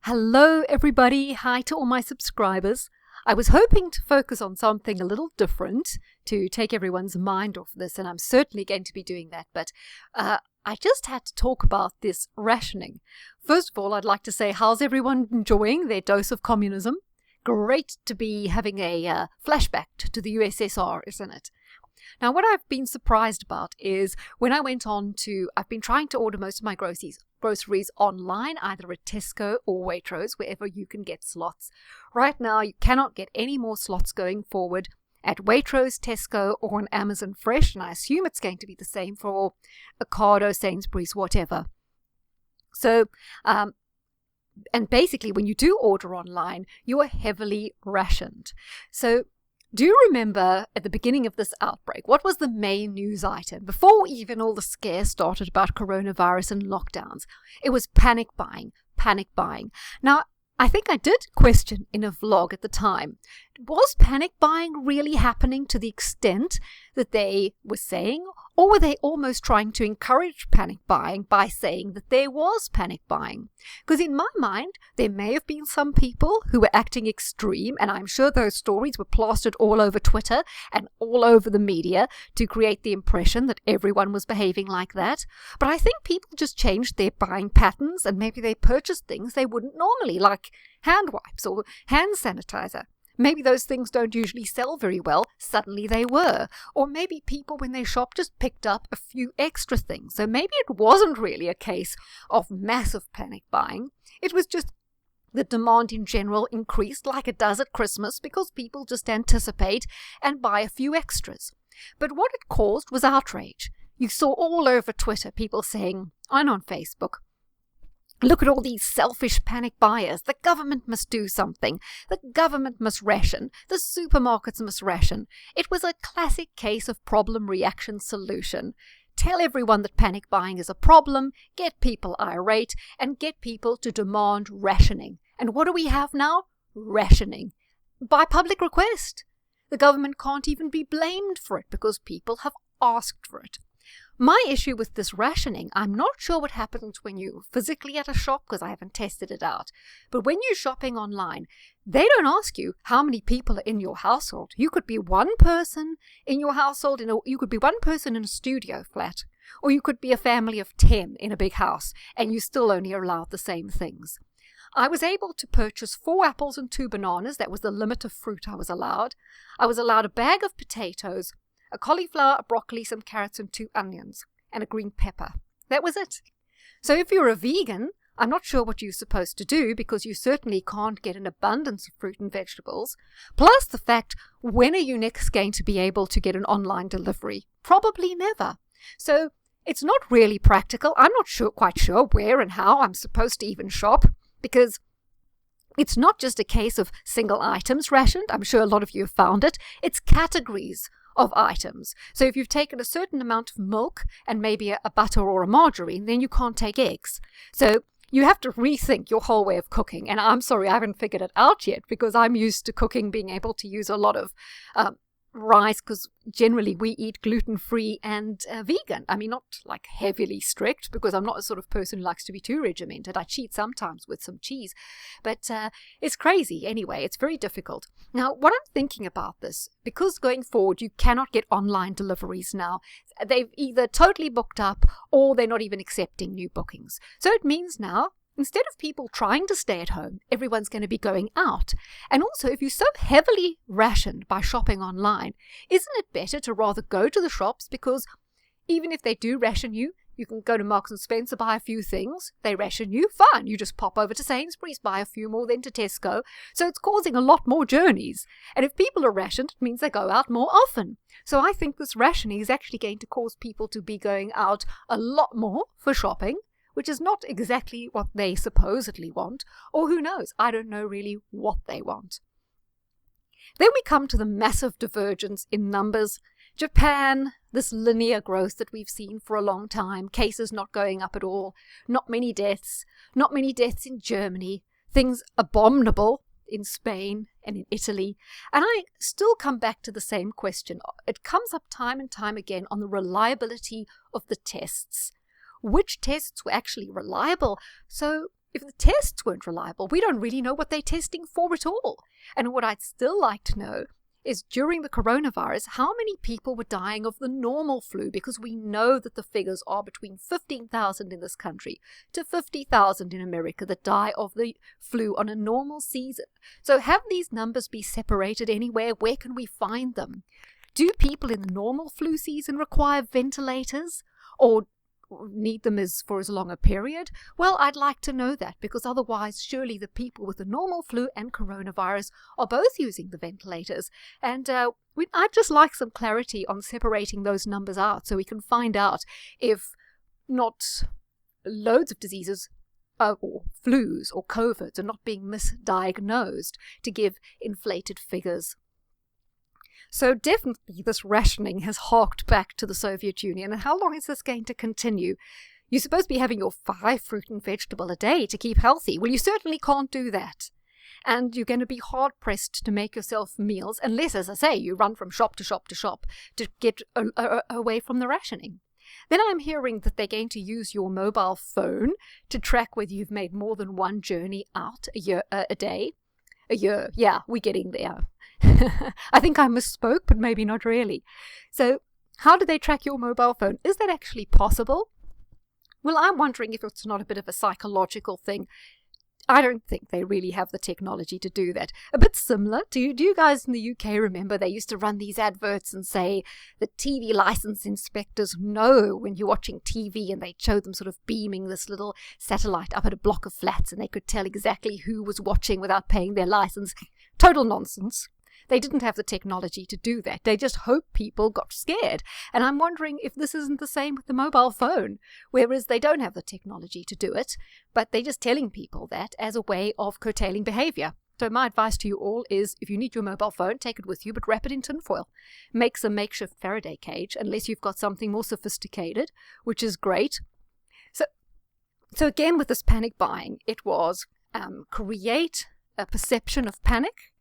Hello everybody, hi to all my subscribers. I was hoping to focus on something a little different to take everyone's mind off this, and I'm certainly going to be doing that, but I just had to talk about this rationing. First of all, I'd like to say, how's everyone enjoying their dose of communism? Great to be having a flashback to the USSR, isn't it? Now, what I've been surprised about is when I've been trying to order most of my groceries online, either at Tesco or Waitrose, wherever you can get slots. Right now, you cannot get any more slots going forward at Waitrose, Tesco, or on Amazon Fresh, and I assume it's going to be the same for Ocado, Sainsbury's, whatever. So, and basically, when you do order online, you are heavily rationed. So, do you remember at the beginning of this outbreak, what was the main news item? Before even all the scare started about coronavirus and lockdowns, it was panic buying, panic buying. Now, I think I did question in a vlog at the time, was panic buying really happening to the extent that they were saying? Or were they almost trying to encourage panic buying by saying that there was panic buying? Because in my mind, there may have been some people who were acting extreme, and I'm sure those stories were plastered all over Twitter and all over the media to create the impression that everyone was behaving like that. But I think people just changed their buying patterns, and maybe they purchased things they wouldn't normally, like hand wipes or hand sanitizer. Maybe those things don't usually sell very well. Suddenly they were. Or maybe people, when they shop, just picked up a few extra things. So maybe it wasn't really a case of massive panic buying. It was just the demand in general increased like it does at Christmas because people just anticipate and buy a few extras. But what it caused was outrage. You saw all over Twitter people saying, and on Facebook, look at all these selfish panic buyers. The government must do something. The government must ration. The supermarkets must ration. It was a classic case of problem, reaction, solution. Tell everyone that panic buying is a problem, get people irate, and get people to demand rationing. And what do we have now? Rationing. By public request. The government can't even be blamed for it because people have asked for it. My issue with this rationing, I'm not sure what happens when you're physically at a shop because I haven't tested it out. But when you're shopping online, they don't ask you how many people are in your household. You could be one person in your household, you could be one person in a studio flat, or you could be a family of 10 in a big house, and you still only are allowed the same things. I was able to purchase 4 apples and 2 bananas. That was the limit of fruit I was allowed. I was allowed a bag of potatoes, a cauliflower, a broccoli, some carrots, and 2 onions, and a green pepper. That was it. So if you're a vegan, I'm not sure what you're supposed to do because you certainly can't get an abundance of fruit and vegetables. Plus the fact, when are you next going to be able to get an online delivery? Probably never. So it's not really practical. I'm not quite sure where and how I'm supposed to even shop because it's not just a case of single items rationed. I'm sure a lot of you have found it. It's categories of items. So if you've taken a certain amount of milk and maybe a butter or a margarine, then you can't take eggs. So you have to rethink your whole way of cooking. And I'm sorry, I haven't figured it out yet because I'm used to cooking, being able to use a lot of rice because generally we eat gluten-free and vegan. I mean, not like heavily strict because I'm not a sort of person who likes to be too regimented. I cheat sometimes with some cheese, but it's crazy anyway. It's very difficult. Now, what I'm thinking about this, because going forward you cannot get online deliveries now. They've either totally booked up or they're not even accepting new bookings. So it means now, instead of people trying to stay at home, everyone's going to be going out. And also, if you're so heavily rationed by shopping online, isn't it better to rather go to the shops? Because even if they do ration you, you can go to Marks and Spencer, buy a few things. They ration you, fine. You just pop over to Sainsbury's, buy a few more, then to Tesco. So it's causing a lot more journeys. And if people are rationed, it means they go out more often. So I think this rationing is actually going to cause people to be going out a lot more for shopping, which is not exactly what they supposedly want, or who knows, I don't know really what they want. Then we come to the massive divergence in numbers. Japan, this linear growth that we've seen for a long time, cases not going up at all, not many deaths in Germany, things abominable in Spain and in Italy. And I still come back to the same question. It comes up time and time again on the reliability of the tests. Which tests were actually reliable? So if the tests weren't reliable, we don't really know what they're testing for at all. And what I'd still like to know is during the coronavirus, how many people were dying of the normal flu, because we know that the figures are between 15,000 in this country to 50,000 in America that die of the flu on a normal season. So have these numbers be separated anywhere? Where can we find them? Do people in the normal flu season require ventilators or need them for as long a period? Well, I'd like to know that, because otherwise surely the people with the normal flu and coronavirus are both using the ventilators. And I'd just like some clarity on separating those numbers out so we can find out if not loads of diseases or flus or COVIDs are not being misdiagnosed to give inflated figures. So definitely this rationing has harked back to the Soviet Union. And how long is this going to continue? You're supposed to be having your 5 fruit and vegetable a day to keep healthy. Well, you certainly can't do that. And you're going to be hard-pressed to make yourself meals unless, as I say, you run from shop to shop to shop to get away from the rationing. Then I'm hearing that they're going to use your mobile phone to track whether you've made more than one journey out a day. A year. Yeah, we're getting there. I think I misspoke, but maybe not really. So how do they track your mobile phone? Is that actually possible? Well, I'm wondering if it's not a bit of a psychological thing. I don't think they really have the technology to do that. A bit similar to, do you guys in the UK remember they used to run these adverts and say the TV license inspectors know when you're watching TV, and they'd show them sort of beaming this little satellite up at a block of flats and they could tell exactly who was watching without paying their license. Total nonsense. They didn't have the technology to do that. They just hoped people got scared. And I'm wondering if this isn't the same with the mobile phone, whereas they don't have the technology to do it, but they're just telling people that as a way of curtailing behavior. So my advice to you all is, if you need your mobile phone, take it with you, but wrap it in tinfoil. Make some makeshift Faraday cage, unless you've got something more sophisticated, which is great. So again, with this panic buying, it was create a perception of panic,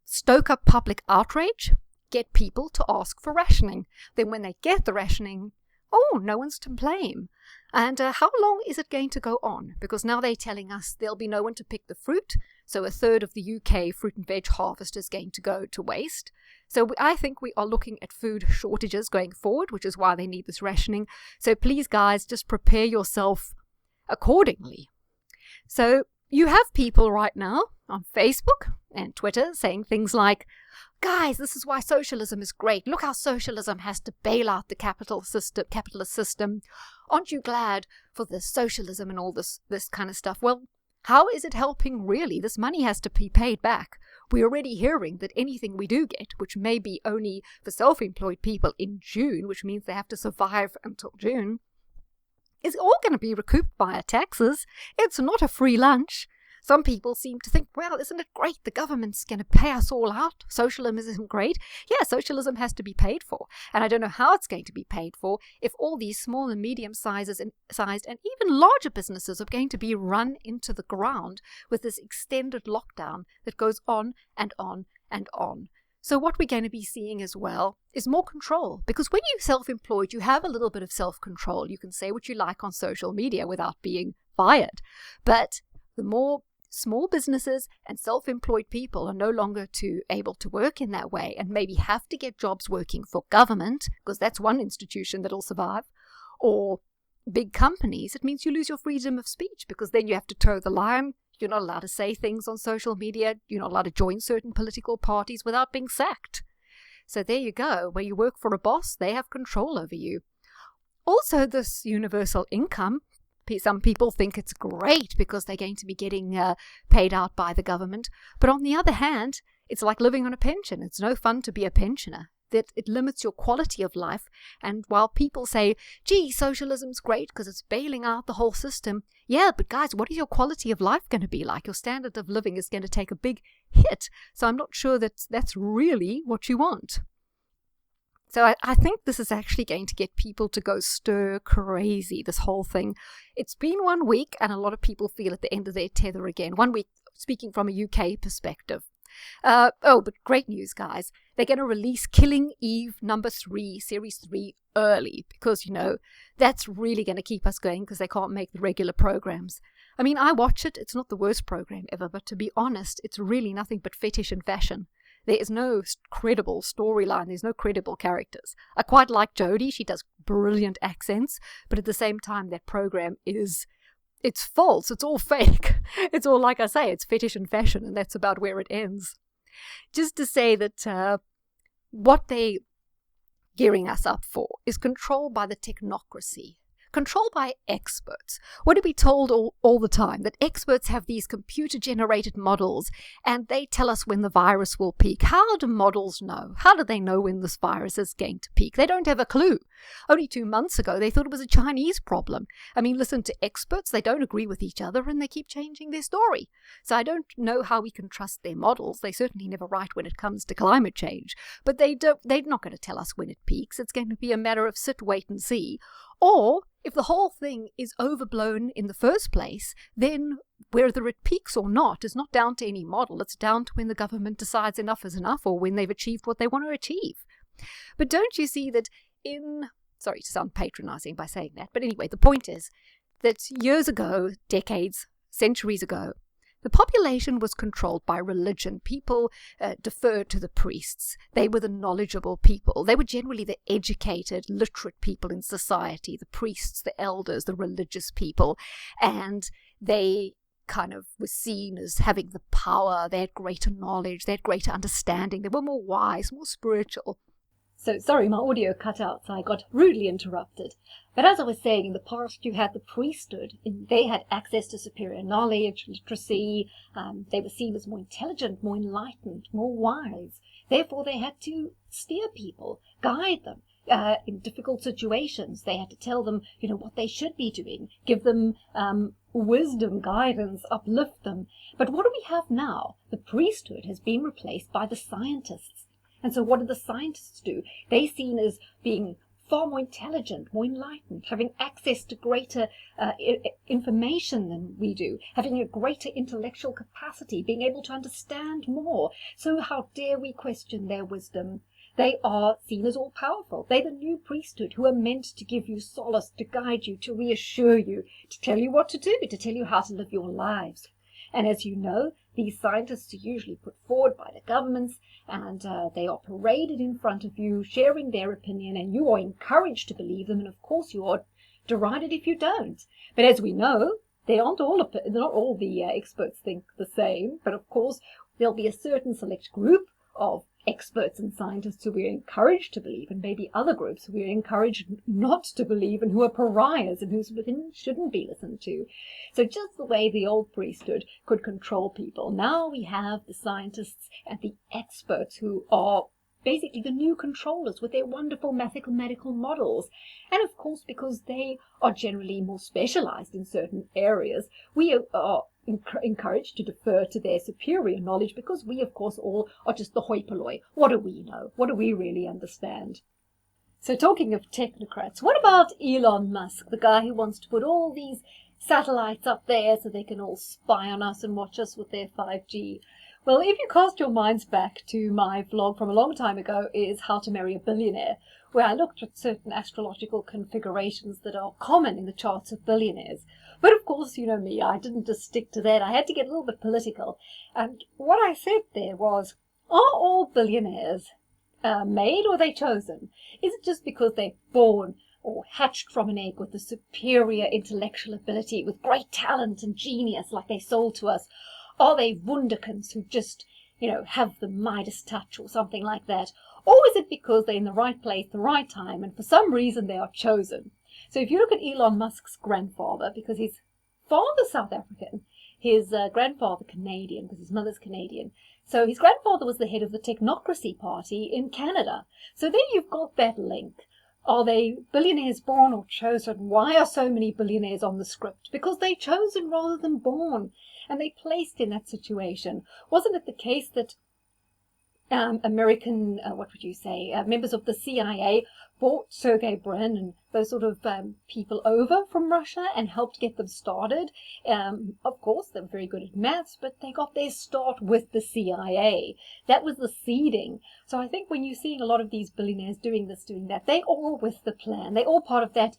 stoke up public outrage, get people to ask for rationing. Then when they get the rationing, no one's to blame. And how long is it going to go on? Because now they're telling us there'll be no one to pick the fruit, so 1/3 of the UK fruit and veg harvest is going to go to waste. So I think we are looking at food shortages going forward, which is why they need this rationing. So please, guys, just prepare yourself accordingly. So you have people right now on Facebook and Twitter saying things like, guys, this is why socialism is great. Look how socialism has to bail out the capitalist system. Aren't you glad for the socialism and all this kind of stuff? Well, how is it helping really? This money has to be paid back. We're already hearing that anything we do get, which may be only for self-employed people in June, which means they have to survive until June, is all going to be recouped via taxes. It's not a free lunch. Some people seem to think, well, isn't it great? The government's going to pay us all out. Socialism isn't great. Yeah, socialism has to be paid for. And I don't know how it's going to be paid for if all these small and medium-sized and even larger businesses are going to be run into the ground with this extended lockdown that goes on and on and on. So what we're going to be seeing as well is more control, because when you're self-employed, you have a little bit of self-control. You can say what you like on social media without being fired. But the more small businesses and self-employed people are no longer able to work in that way and maybe have to get jobs working for government, because that's one institution that'll survive, or big companies, it means you lose your freedom of speech, because then you have to toe the line. You're not allowed to say things on social media. You're not allowed to join certain political parties without being sacked. So there you go. Where you work for a boss, they have control over you. Also, this universal income, some people think it's great because they're going to be getting paid out by the government. But on the other hand, it's like living on a pension. It's no fun to be a pensioner. That it limits your quality of life. And while people say, gee, socialism's great because it's bailing out the whole system. Yeah, but guys, what is your quality of life going to be like? Your standard of living is going to take a big hit. So I'm not sure that that's really what you want. So I think this is actually going to get people to go stir crazy, this whole thing. It's been 1 week and a lot of people feel at the end of their tether again. 1 week, speaking from a UK perspective. But great news, guys. They're going to release Killing Eve #3, Series 3 early because, that's really going to keep us going because they can't make the regular programs. I mean, I watch it. It's not the worst program ever, but to be honest, it's really nothing but fetish and fashion. There is no credible storyline. There's no credible characters. I quite like Jodie. She does brilliant accents, but at the same time, that program it's false. It's all fake. It's all, like I say, it's fetish and fashion, and that's about where it ends. Just to say that what they gearing us up for is controlled by the technocracy, controlled by experts. What are we told all the time? That experts have these computer-generated models and they tell us when the virus will peak. How do models know? How do they know when this virus is going to peak? They don't have a clue. Only 2 months ago, they thought it was a Chinese problem. I mean, listen to experts. They don't agree with each other and they keep changing their story. So I don't know how we can trust their models. They certainly never right when it comes to climate change. But they're not going to tell us when it peaks. It's going to be a matter of sit, wait and see. Or if the whole thing is overblown in the first place, then whether it peaks or not is not down to any model. It's down to when the government decides enough is enough or when they've achieved what they want to achieve. But don't you see that sorry to sound patronizing by saying that, but anyway, the point is that years ago, decades, centuries ago, the population was controlled by religion. People deferred to the priests. They were the knowledgeable people. They were generally the educated, literate people in society, the priests, the elders, the religious people. And they kind of were seen as having the power. They had greater knowledge. They had greater understanding. They were more wise, more spiritual. So, sorry, my audio cut out, so I got rudely interrupted. But as I was saying, in the past you had the priesthood. They had access to superior knowledge, literacy. They were seen as more intelligent, more enlightened, more wise. Therefore, they had to steer people, guide them in difficult situations. They had to tell them, what they should be doing, give them wisdom, guidance, uplift them. But what do we have now? The priesthood has been replaced by the scientists. And so what do the scientists do? They're seen as being far more intelligent, more enlightened, having access to greater information than we do, having a greater intellectual capacity, being able to understand more. So how dare we question their wisdom? They are seen as all-powerful. They're the new priesthood who are meant to give you solace, to guide you, to reassure you, to tell you what to do, to tell you how to live your lives. And as you know, these scientists are usually put forward by the governments, and they are paraded in front of you, sharing their opinion, and you are encouraged to believe them, and of course you are derided if you don't. But as we know, not all the experts think the same, but of course there'll be a certain select group of experts and scientists who we are encouraged to believe, and maybe other groups who we are encouraged not to believe, and who are pariahs and whose opinion shouldn't be listened to. So just the way the old priesthood could control people, now we have the scientists and the experts who are basically the new controllers with their wonderful mathematical models. And of course, because they are generally more specialized in certain areas, we are encouraged to defer to their superior knowledge, because we, of course, all are just the hoi polloi. What do we know? What do we really understand? So talking of technocrats, what about Elon Musk, the guy who wants to put all these satellites up there so they can all spy on us and watch us with their 5G? Well, if you cast your minds back to my vlog from a long time ago, is How to Marry a Billionaire, where I looked at certain astrological configurations that are common in the charts of billionaires. But of course, you know me, I didn't just stick to that. I had to get a little bit political. And what I said there was, are all billionaires made or are they chosen? Is it just because they're born or hatched from an egg with a superior intellectual ability, with great talent and genius like they sold to us? Are they wunderkinds who just, have the Midas touch or something like that? Or is it because they're in the right place, the right time, and for some reason they are chosen? So if you look at Elon Musk's grandfather, because his father's South African, his grandfather Canadian, because his mother's Canadian. So his grandfather was the head of the Technocracy party in Canada. So there you've got that link. Are they billionaires born or chosen? Why are so many billionaires on the script? Because they're chosen rather than born. And they placed in that situation. Wasn't it the case that American, members of the CIA brought Sergey Brin and those sort of people over from Russia and helped get them started? Of course, they were very good at maths, but they got their start with the CIA. That was the seeding. So I think when you're seeing a lot of these billionaires doing this, doing that, they all with the plan. They're all part of that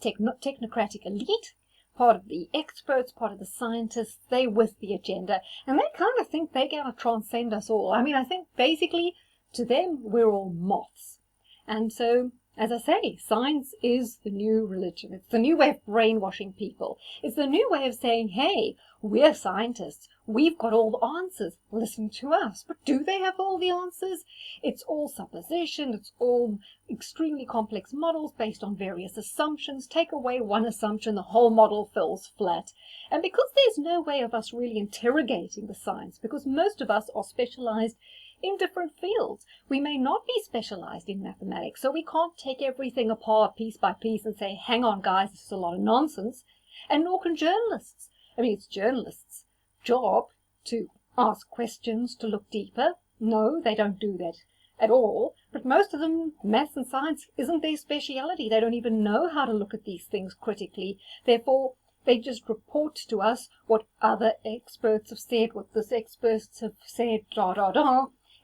technocratic elite. part of the experts, part of the scientists, they with the agenda, and they kind of think they're going to transcend us all. I mean, I think basically to them we're all moths. And so, as I say, science is the new religion. It's the new way of brainwashing people. It's the new way of saying, hey, we're scientists. We've got all the answers. Listen to us. But do they have all the answers? It's all supposition. It's all extremely complex models based on various assumptions. Take away one assumption, the whole model falls flat. And because there's no way of us really interrogating the science, because most of us are specialized in different fields. We may not be specialized in mathematics, so we can't take everything apart piece by piece and say, hang on guys, this is a lot of nonsense. And nor can journalists. I mean, it's journalists' job to ask questions, to look deeper. No, they don't do that at all. But most of them, maths and science isn't their speciality. They don't even know how to look at these things critically. Therefore, they just report to us what other experts have said, what this experts have said,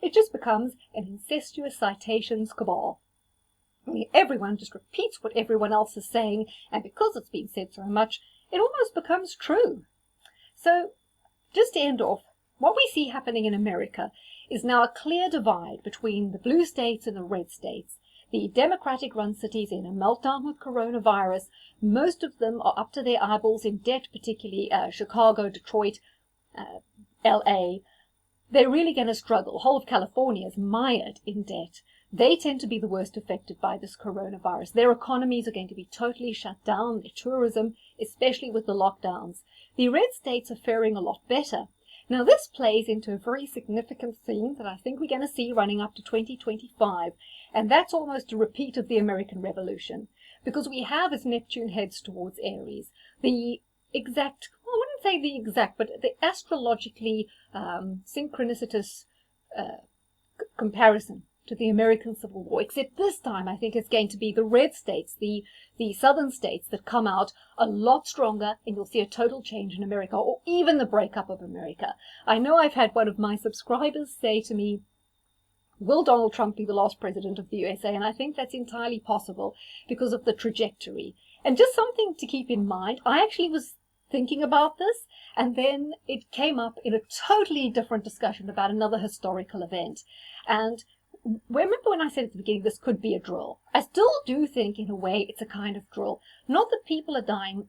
It just becomes an incestuous citations cabal. Everyone just repeats what everyone else is saying, and because it's been said so much, it almost becomes true. So, just to end off, what we see happening in America is now a clear divide between the blue states and the red states. The Democratic-run cities in a meltdown with coronavirus, most of them are up to their eyeballs in debt, particularly Chicago, Detroit, LA. They're really going to struggle. The whole of California is mired in debt. They tend to be the worst affected by this coronavirus. Their economies are going to be totally shut down, their tourism, especially with the lockdowns. The red states are faring a lot better. Now this plays into a very significant theme that I think we're going to see running up to 2025, and that's almost a repeat of the American Revolution, because we have, as Neptune heads towards Aries, the exact, well, I wouldn't say the exact, but the astrologically synchronicitous comparison to the American Civil War, except this time I think it's going to be the red states, the southern states that come out a lot stronger, and you'll see a total change in America, or even the breakup of America. I know I've had one of my subscribers say to me, will Donald Trump be the last president of the USA? And I think that's entirely possible because of the trajectory. And just something to keep in mind, I actually was thinking about this, and then it came up in a totally different discussion about another historical event. And remember when I said at the beginning this could be a drill? I still do think in a way it's a kind of drill. Not that people are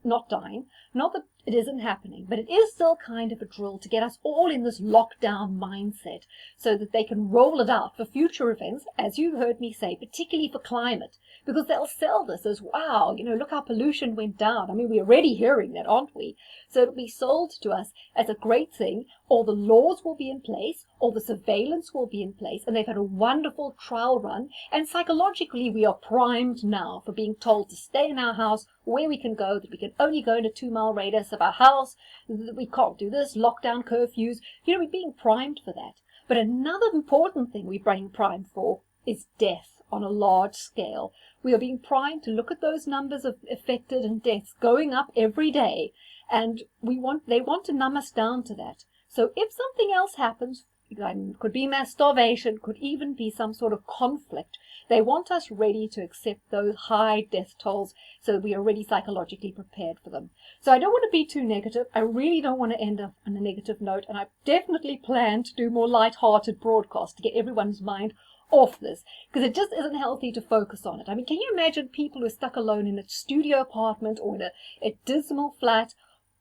not that it isn't happening, but it is still kind of a drill to get us all in this lockdown mindset so that they can roll it out for future events, as you heard me say, particularly for climate, because they'll sell this as, wow, look how pollution went down. I mean, we're already hearing that, aren't we? So it'll be sold to us as a great thing. All the laws will be in place, all the surveillance will be in place, and they've had a wonderful trial run, and psychologically we are primed now for being told to stay in our house, where we can go, that we can only go in a 2-mile radius of our house, that we can't do this, lockdown curfews. We're being primed for that. But another important thing we're being primed for is death on a large scale. We are being primed to look at those numbers of affected and deaths going up every day, and they want to numb us down to that. So if something else happens, could be mass starvation, could even be some sort of conflict, they want us ready to accept those high death tolls so that we are already psychologically prepared for them. So I don't want to be too negative. I really don't want to end up on a negative note, and I definitely plan to do more light-hearted broadcasts to get everyone's mind off this, because it just isn't healthy to focus on it. I mean, can you imagine people who are stuck alone in a studio apartment or in a dismal flat,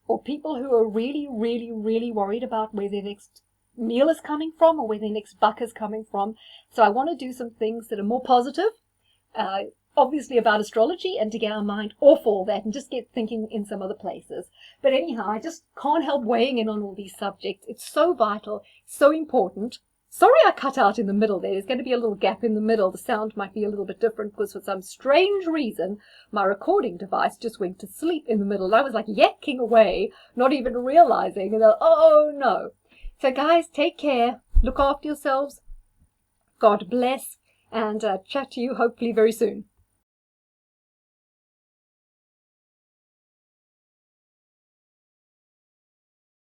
or people who are really, really, really worried about where their next meal is coming from or where their next buck is coming from? So I want to do some things that are more positive, obviously about astrology, and to get our mind off all that and just get thinking in some other places. But anyhow, I just can't help weighing in on all these subjects. It's so vital, so important. Sorry I cut out in the middle there. There's going to be a little gap in the middle. The sound might be a little bit different because for some strange reason my recording device just went to sleep in the middle. And I was like yakking away, not even realizing, and oh no. So guys, take care, look after yourselves, God bless, and chat to you hopefully very soon.